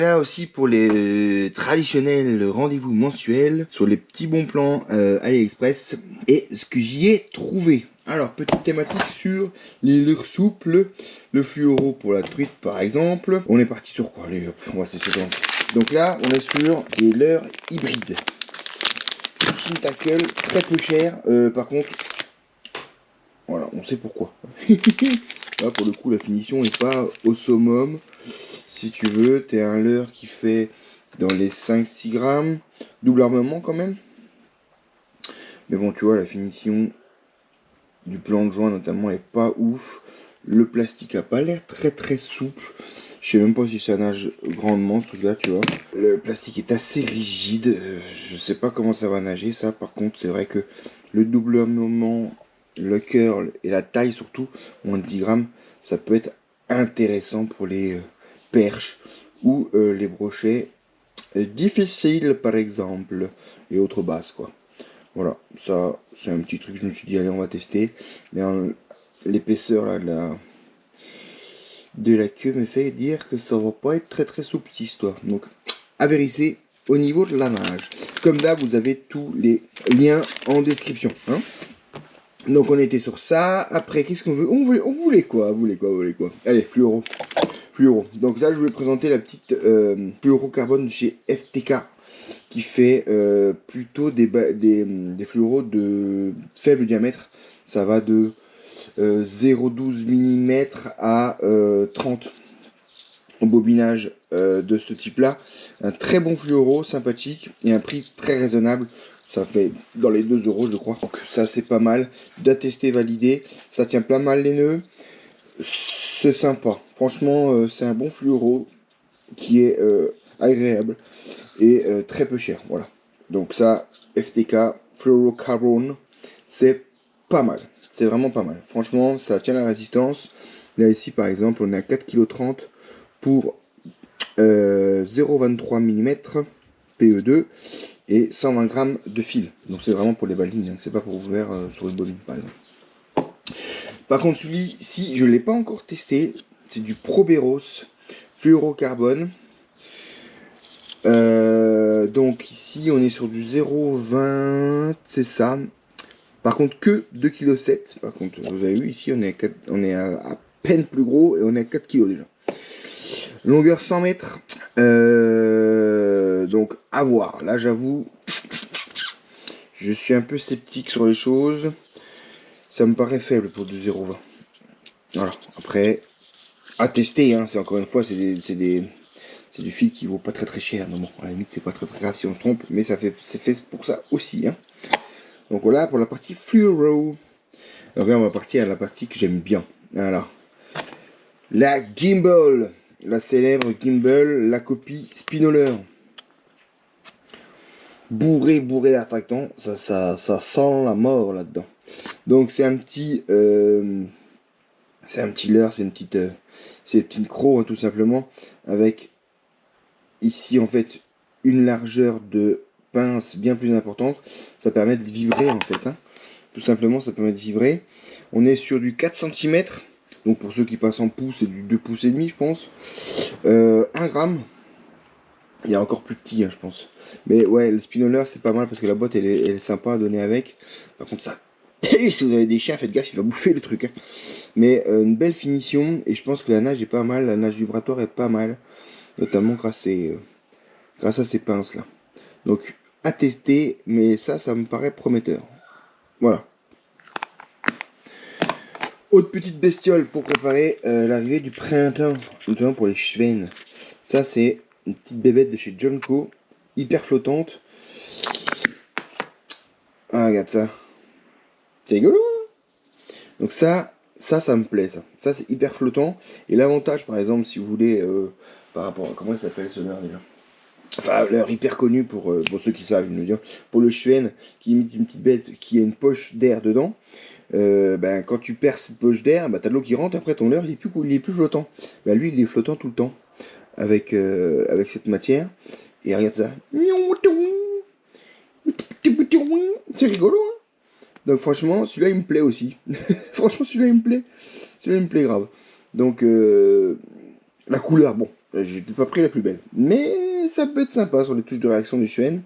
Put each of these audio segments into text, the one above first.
Là aussi pour les traditionnels rendez-vous mensuels sur les petits bons plans AliExpress et ce que j'y ai trouvé. Alors, petite thématique sur les leurres souples, le fluoro pour la truite par exemple. On est parti sur quoi? Allez hop, on va cesser de... Donc là, on est sur des leurres hybrides. Fishing tackle, très peu cher. Par contre, voilà, on sait pourquoi. Là, pour le coup, la finition n'est pas au summum. Si tu veux, t'es un leurre qui fait dans les 5-6 grammes. Double armement quand même. Mais bon, tu vois, la finition du plan de joint notamment est pas ouf. Le plastique a pas l'air très souple. Je sais même pas si ça nage grandement ce truc là, tu vois. Le plastique est assez rigide. Je sais pas comment ça va nager ça. Par contre, c'est vrai que le double armement, le curl et la taille surtout, moins de 10 grammes, ça peut être intéressant pour les perches ou les brochets difficiles par exemple et autres basses quoi. Voilà, ça c'est un petit truc, je me suis dit allez on va tester. Mais l'épaisseur là de la queue me fait dire que ça va pas être très souple cette histoire. Donc à vérifier au niveau de la nage. Comme d'hab, vous avez tous les liens en description. Hein. Donc on était sur ça. Après, qu'est-ce qu'on veut? On voulait quoi? Allez, fluoro. Donc là, je voulais présenter la petite fluorocarbone de chez FTK qui fait plutôt des fluoros de faible diamètre. Ça va de 0,12 mm à 30 en bobinage de ce type là. Un très bon fluoro, sympathique et un prix très raisonnable. Ça fait dans les 2 euros je crois. Donc ça c'est pas mal. D'attester, validé. Ça tient plein mal les nœuds. C'est sympa. Franchement c'est un bon fluoro qui est agréable et très peu cher. Voilà. Donc ça, FTK, fluorocarbone, c'est pas mal. C'est vraiment pas mal. Franchement, ça tient la résistance. Là, ici, par exemple, on est à 4,30 kg pour 0,23 mm PE2 et 120 grammes de fil. Donc, c'est vraiment pour les balines. Hein. C'est pas pour ouvrir sur une bobine, par exemple. Par contre, celui-ci, je ne l'ai pas encore testé. C'est du Proberos fluorocarbone. Donc, ici, on est sur du 0,20. C'est ça. Par contre, que 2,7 kg. Par contre, vous avez vu, ici, on est à peine plus gros et on est à 4 kg déjà. Longueur 100 mètres. Donc, à voir. Là, j'avoue, je suis un peu sceptique sur les choses. Ça me paraît faible pour du 0,20. Voilà. Après, à tester. Hein. C'est encore une fois, c'est du fil qui vaut pas très cher. Mais bon, à la limite, c'est pas très grave si on se trompe. Mais c'est fait pour ça aussi. Hein. Donc voilà pour la partie fluoro. Donc là on va partir à la partie que j'aime bien. Voilà. La gimbal. La célèbre gimbal, la copie Spinoler. Bourré d'attractants. Ça sent la mort là-dedans. Donc c'est un petit leurre, c'est une petite croc hein, tout simplement. Avec ici en fait une largeur de pince bien plus importante. Ça permet de vibrer en fait. Hein. Tout simplement, ça permet de vibrer. On est sur du 4 cm. Donc pour ceux qui passent en pouces, c'est du 2 pouces et demi, je pense. 1 gramme. Il y a encore plus petit, hein, je pense. Mais ouais, le spinoler, c'est pas mal parce que la boîte, elle est sympa à donner avec. Par contre, ça... si vous avez des chiens, faites gaffe, il va bouffer le truc. Hein. Mais une belle finition. Et je pense que la nage est pas mal. La nage vibratoire est pas mal. Notamment grâce à ces pinces-là. Donc, à tester. Mais ça me paraît prometteur. Voilà. Autre petite bestiole pour préparer l'arrivée du printemps, notamment pour les Schwen. Ça, c'est une petite bébête de chez Jonco, hyper flottante. Ah, regarde ça. C'est rigolo, hein. Donc ça me plaît, ça. Ça, c'est hyper flottant. Et l'avantage, par exemple, si vous voulez, par rapport à... Comment il s'appelle ce leurre, déjà? Enfin, leurre hyper connu pour ceux qui savent, je veux dire. Pour le Schwen, qui imite une petite bête qui a une poche d'air dedans. Quand tu perds cette poche d'air, t'as de l'eau qui rentre, après ton leurre il est plus flottant. Lui il est flottant tout le temps avec cette matière. Et regarde ça. C'est rigolo hein. Donc franchement celui-là il me plaît aussi. Franchement celui-là il me plaît grave. Donc la couleur bon. J'ai peut-être pas pris la plus belle. Mais ça peut être sympa sur les touches de réaction du Schwen.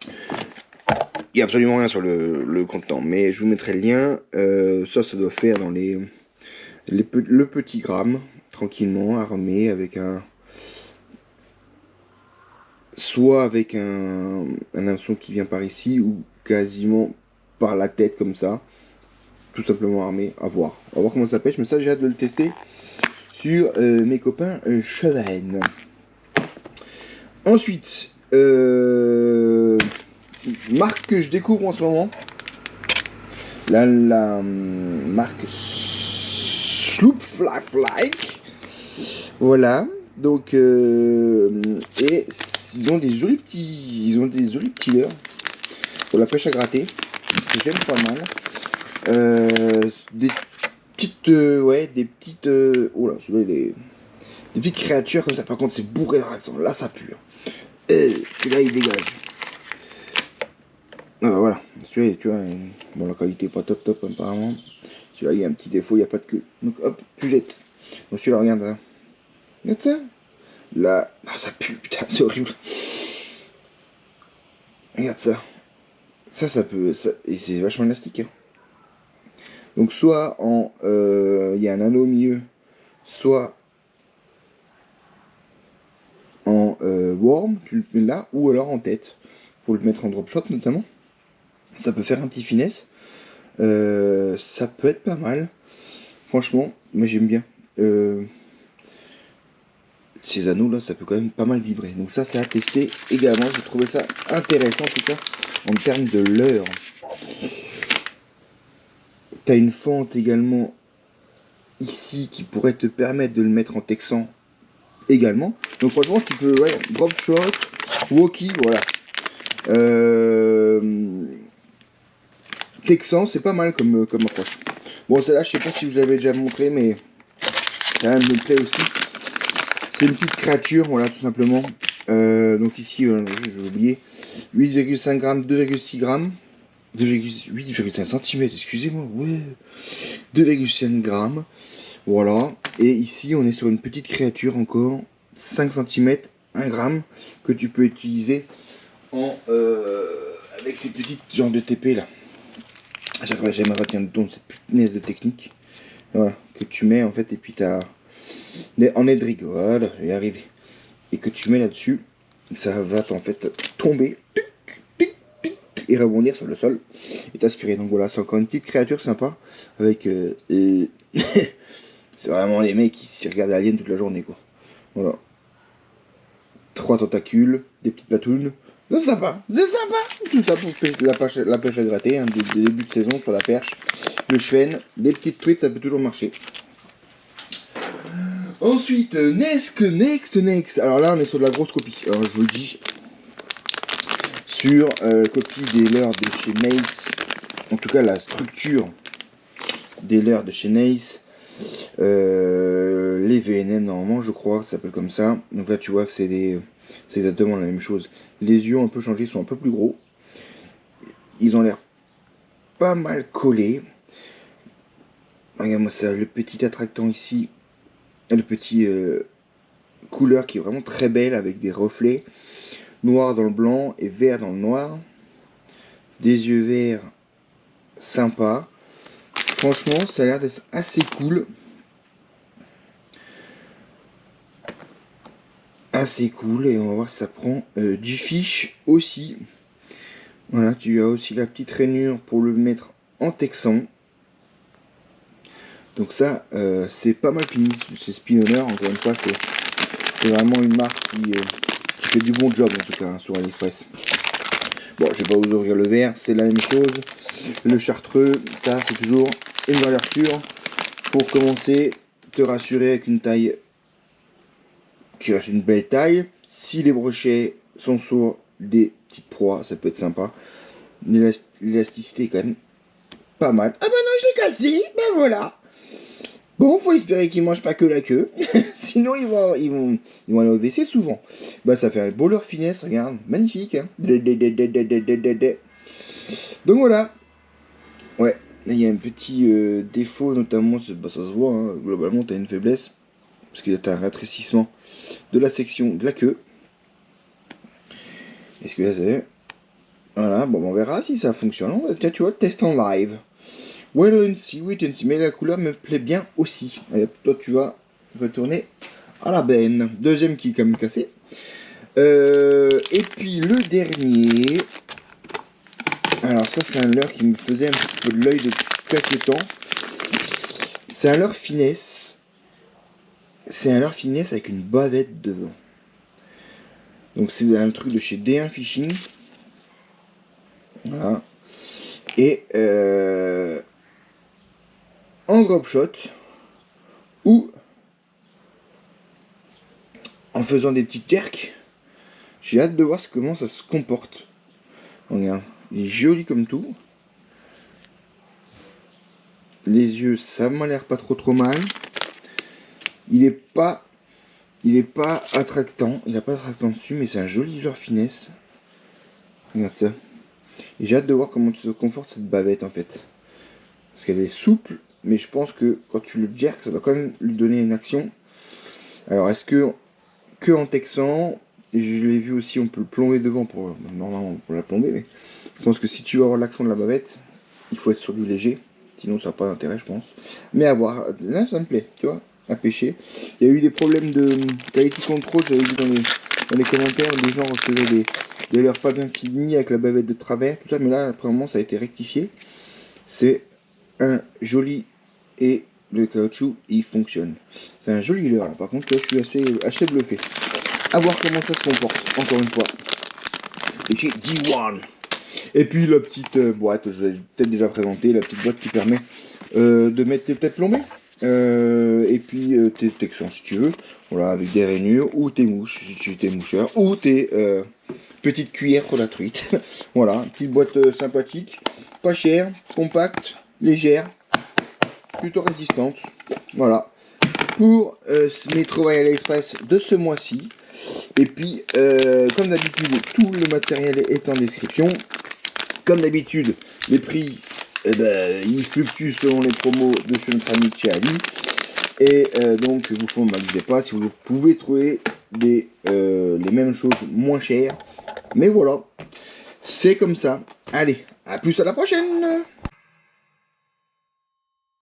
Il n'y a absolument rien sur le contenant, mais je vous mettrai le lien. Ça doit faire dans le petit gramme, tranquillement, armé avec un... Soit avec un hameçon qui vient par ici, ou quasiment par la tête, comme ça. Tout simplement armé, à voir. On va voir comment ça pêche, mais ça j'ai hâte de le tester sur mes copains Cheven. Ensuite, marque que je découvre en ce moment, la marque Sloop Fly. Voilà, donc et ils ont des jolis petits leurres pour la pêche à gratter que j'aime pas mal. Des petites oh là, des petites créatures comme ça. Par contre, c'est bourré de réaction. Là, ça pue. Celui-là, il dégage. Voilà. Celui-là, tu vois, bon, la qualité est pas top apparemment. Celui-là, il y a un petit défaut, il n'y a pas de queue. Donc, hop, tu jettes. Donc, celui-là, regarde. Hein. Regarde ça. Là, ça pue, putain, c'est horrible. Regarde ça. Ça peut. Ça, et c'est vachement élastique. Hein. Donc, soit en. Il y a un anneau au milieu, soit en worm, tu le mets là, ou alors en tête, pour le mettre en drop shot notamment. Ça peut faire un petit finesse. Ça peut être pas mal. Franchement, moi j'aime bien. Ces anneaux là, ça peut quand même pas mal vibrer. Donc ça, c'est à tester également. J'ai trouvé ça intéressant en tout cas, en termes de leurre. T'as une fente également ici qui pourrait te permettre de le mettre en texan également. Donc franchement, tu peux, ouais, drop shot, walkie, voilà. Texan, c'est pas mal comme approche. Bon, celle-là, je sais pas si je vous l'avais déjà montré, mais ça me plaît aussi. C'est une petite créature, voilà, tout simplement. Donc ici, j'ai oublié, 8,5 grammes, 2,6 grammes, 8,5 cm, excusez-moi, ouais, 2,5 grammes, voilà. Et ici, on est sur une petite créature encore, 5 cm, 1 gramme, que tu peux utiliser avec ces petites genres de TP là. À chaque fois, j'aime retenir cette punaise de technique. Voilà, que tu mets en fait, et puis t'as en aide-rig, voilà, je vais y arriver. Et que tu mets là-dessus, ça va en fait tomber et rebondir sur le sol et t'aspirer. Donc voilà, c'est encore une petite créature sympa avec. C'est vraiment les mecs qui regardent Alien toute la journée quoi. Voilà. 3 tentacules, des petites patounes. C'est sympa, c'est sympa. Tout ça pour la pêche à gratter, hein, des débuts de saison sur la perche, le Schwen, des petites truites, ça peut toujours marcher. Ensuite, next. Alors là, on est sur de la grosse copie. Alors je vous le dis, sur copie des leurres de chez Nace, en tout cas la structure des leurres de chez Nace, les VNM normalement, je crois, ça s'appelle comme ça. Donc là, tu vois que c'est exactement la même chose. Les yeux ont un peu changé, sont un peu plus gros. Ils ont l'air pas mal collés. Regarde-moi ça, le petit attractant ici, le petit couleur qui est vraiment très belle avec des reflets noir dans le blanc et vert dans le noir. Des yeux verts sympas. Franchement, ça a l'air d'être assez cool. Assez cool, et on va voir si ça prend du fiche aussi. Voilà, tu as aussi la petite rainure pour le mettre en texan. Donc ça, c'est pas mal fini. C'est Spinner, encore une fois, c'est vraiment une marque qui fait du bon job en tout cas hein, sur AliExpress. Bon, je vais pas vous ouvrir le verre, c'est la même chose. Le chartreux, ça c'est toujours une valeur sûre. Pour commencer, te rassurer avec une taille qui reste une belle taille. Si les brochets sont sur des petites proies, ça peut être sympa. L'élasticité est quand même pas mal. Ah bah non, je l'ai cassé, ben voilà. Bon, faut espérer qu'ils mangent pas que la queue, sinon ils vont aller au WC souvent. Bah ça fait un beau leur finesse, regarde, magnifique. Hein. Donc voilà. Ouais, il y a un petit défaut, notamment, ça se voit, hein. Globalement t'as une faiblesse. parce qu'il y a un rétrécissement de la section de la queue. Est-ce que là c'est... Voilà, bon on verra si ça fonctionne. Tiens, tu vois, test en live. Well and see, wait and see. Mais la couleur me plaît bien aussi. Allez, toi tu vas retourner à la benne. Deuxième qui est quand même cassé. Et puis le dernier. Alors ça c'est un leurre qui me faisait un petit peu de l'œil depuis quelques temps. C'est un leurre finesse. C'est un leurre finesse avec une bavette devant. Donc c'est un truc de chez D1 Fishing. Voilà. Et en drop shot ou en faisant des petites jerks. J'ai hâte de voir comment ça se comporte. Regarde, il est joli comme tout. Les yeux, ça m'a l'air pas trop mal. Il est pas attractant. Il a pas attractant dessus, mais c'est un joli leurre finesse. Regarde ça. Et j'ai hâte de voir comment se comporte cette bavette en fait. Parce qu'elle est souple, mais je pense que quand tu le jerks, ça doit quand même lui donner une action. Alors est-ce que en texan, et je l'ai vu aussi, on peut le plomber devant pour normalement pour la plomber, mais je pense que si tu veux avoir l'action de la bavette, il faut être sur du léger, sinon ça n'a pas d'intérêt je pense. Mais à voir, là ça me plaît, tu vois, à pêcher. Il y a eu des problèmes de quality control, j'avais vu dans les commentaires, des gens recevaient des leurres pas bien finis avec la bavette de travers, tout ça, mais là après un moment ça a été rectifié. C'est un joli et le caoutchouc il fonctionne. C'est un joli leurre là, par contre là, je suis assez bluffé. À voir comment ça se comporte, encore une fois. Et chez D1. Et puis la petite boîte, je l'ai peut-être déjà présenté, la petite boîte qui permet de mettre tes têtes plombées. Et puis tes texans si tu veux. Voilà, avec des rainures, ou tes mouches, si tu es tes moucheurs, ou tes petites cuillères pour la truite. Voilà, une petite boîte sympathique, pas chère, compacte, légère, plutôt résistante. Voilà. Pour mes trouvailles AliExpress de ce mois-ci. Et puis, comme d'habitude, tout le matériel est en description. Comme d'habitude, les prix, ils fluctuent selon les promos de chez notre ami chez Ali. Et donc, vous ne m'amusez pas si vous pouvez trouver les mêmes choses moins chères. Mais voilà, c'est comme ça. Allez, à plus à la prochaine!